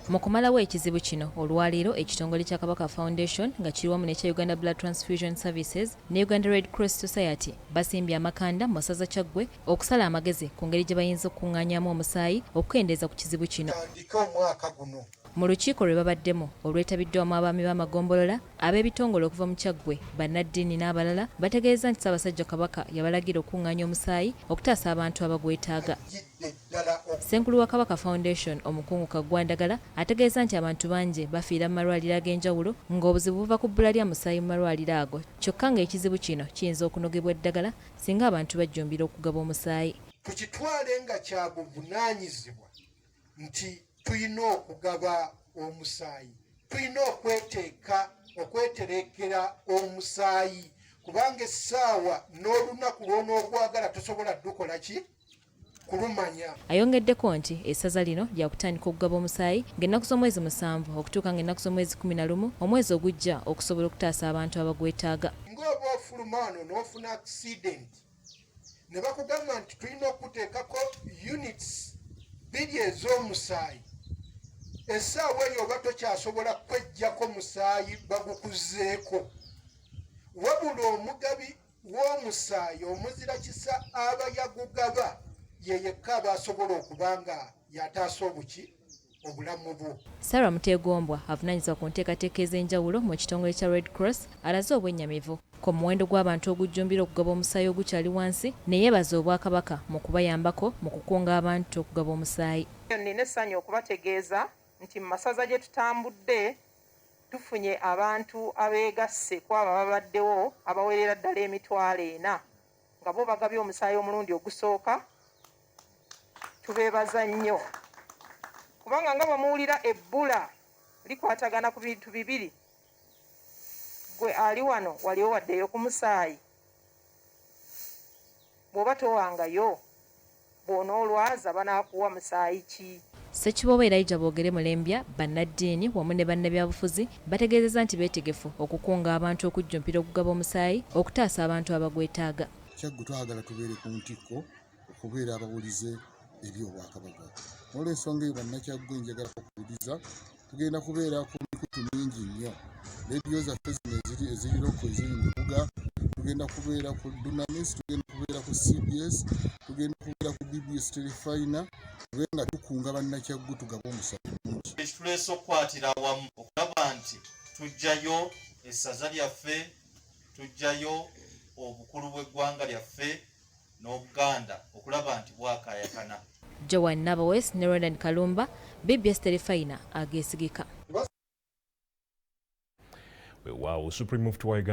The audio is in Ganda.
Mu kumalawo ekizibu kino olwaleero ekitongole kya Kabaka Foundation nga kirwamu n'ekya Uganda Blood Transfusion Services ne Uganda Red Cross Society basimbye amakanda mu ssaza Kyaggwe okusala amagezi ku ngeri gye bayinza okukuŋŋaanyaamu omusaayi okukendeeza ku kizibu kino. Mu lukiiko lwe babaddemu olwetabiddwamu abaami b'amagombolola ab'ebitongole okuva mu Kyaggwe bannaddiini n'abalala bategeeza nti Ssaabasajja Kabaka yabalagira okukuŋŋaanya omusaayi okutaasa abantu abagwetaaga. Ssenkulu wa Kabaka Foundation omukungu Ggwanga ategeeza nti abantu bangi bafiira mu malwaliro ag'enjawulo ng'obuzibu buva ku bbula lya musaayi mu malwaliro ago, kyokka ng'ekizibu kino kiyinza okunogebwa eddagala singa abantu bajjumbira okugaba omusaayi. Tukitwale nga kya buvunaanyizibwa nti tulina okugaba omusaayi, tulina okweterekera omusaayi kubanga essaawa n'olunaku lw'onoogwagala tosobola dukola ki kulumanya. Ayongeddeko nti essaza lino lya kutandika okugaba omusaayi ng'ennaku z'omwezi 7 okutuuka ng'ennaku z'omwezi 11 omwezi ogujja okusobola okutaasa abantu abagwetaaga. Ng'oba ofuluma wano n'ofuna accident ne bakugamba nti tulina okuteekako units 2 ez'omusaayi, essaawa eyo oba tokyasobola kweggyako musaayi bagukuzeeko, wabula omugabi w'omusaayi omuzira kisa aba yagugaba ye yekka aba asobola okuba nga yataasa obulamu bwo. Sarah Muteegombwa avunaanyizibwa ku nteekateeka ez'enjawulo mu kitongole kya Red Cross alaze obwennyamivu ku muwendo gw'abantu ogujjumbira okugaba omusaayi ogukyali wansi ne yeebaza Obwakabaka mu kubayambako mu kukunga abantu okugaba omusaayi. Nina essanyu okubategeeza nti mu masaza gye tutambudde tufunye abantu abeegasse ku abo ababaddewo abawerera ddala emitwalo 4 nga bo bagabye omusaayi omulundi ogusooka. Tubeebaza nnyo kubanga nga bamuwulira Ebbula likwatagana ku bintu bibiri. Gwe ali wano wali owaddeyo ku musaayi, bw'oba towangayo bw'onoolwaza banaakuwa musaayi ki? Ssekiboobo Elijah Boogere Mulembya bannaddiini wamu ne bannabyabufuzi bategeezezza nti beetegefu okukunga abantu okujjumpira okugaba omusaayi okutaasa abantu abagwetaaga. Kyaggwe twagala tubeere ku ntikko okubeera abawulize eri Obwakabaka. Olw'ensonga eyo bannakyaggwe njagala okuwuliriza tugenda kubeera ku mikutu mingi nnyo. Leediyo zaffe zino eziri loko eziri mu bibuga, tugenda kubeera ku Dunamis, tugenda kubeera ku CBS, tugenda kubeera ku BBS Telefina, tube nga tukunga bannakyaggwe tugaba omusaayi mungi. Tuleese okukwatira awamu okulaba nti tuggyayo essaza lyaffe, tuggyayo obukulu bw'eggwanga lyaffe n'Obuganda okulaba nti bwakaayakana. Joan Nabawes ne Roland Kalumba, BBS Telefina, Ageesigika. Wow, Supreme move to Uganda.